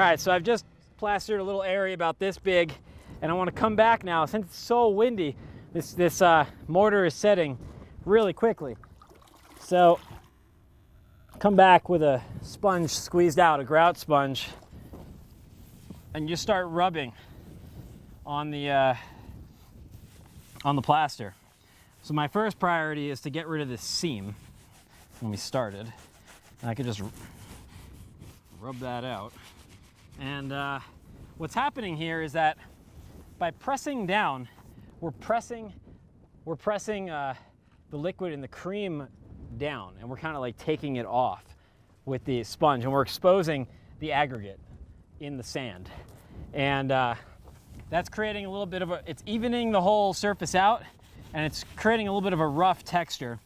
right, so I've just plastered a little area about this big, and I want to come back now. Since it's so windy, this mortar is setting really quickly. So come back with a sponge squeezed out, a grout sponge, and you start rubbing on the plaster. So my first priority is to get rid of this seam when we started. And I could just rub that out. And what's happening here is that by pressing down, we're pressing the liquid and the cream down, and we're kind of like taking it off with the sponge, and we're exposing the aggregate in the sand. And that's creating a little bit of it's evening the whole surface out, and it's creating a little bit of a rough texture.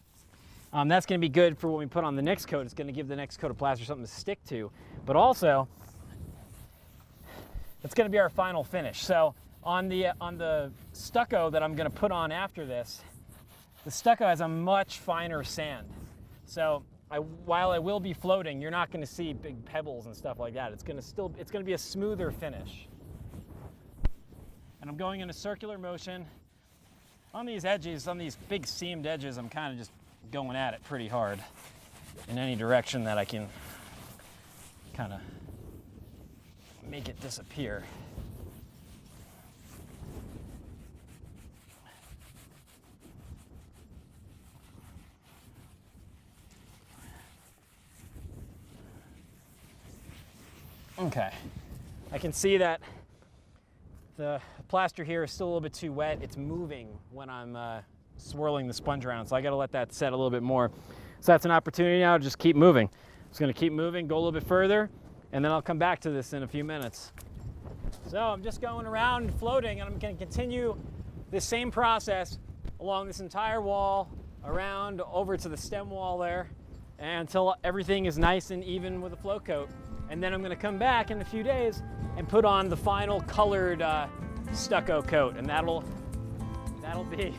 That's going to be good for when we put on the next coat. It's going to give the next coat of plaster something to stick to, but also it's going to be our final finish. So on the stucco that I'm going to put on after this, the stucco has a much finer sand. So while I will be floating, you're not going to see big pebbles and stuff like that. It's going to be a smoother finish. And I'm going in a circular motion. On these edges, on these big seamed edges, I'm kind of just going at it pretty hard in any direction that I can kind of make it disappear. Okay, I can see that the plaster here is still a little bit too wet. It's moving when I'm swirling the sponge around, so I got to let that set a little bit more. So that's an opportunity now to just keep moving. It's going to keep moving, go a little bit further, and then I'll come back to this in a few minutes. So I'm just going around floating, and I'm going to continue this same process along this entire wall, around over to the stem wall there, until everything is nice and even with a float coat. And then I'm going to come back in a few days and put on the final colored stucco coat, and that'll be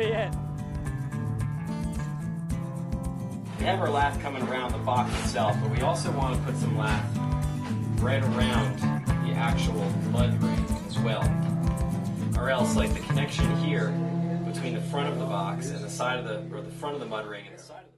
it. We have our lath coming around the box itself, but we also want to put some lath right around the actual mud ring as well, or else like the connection here between the front of the box and the side of the front of the mud ring and the side of the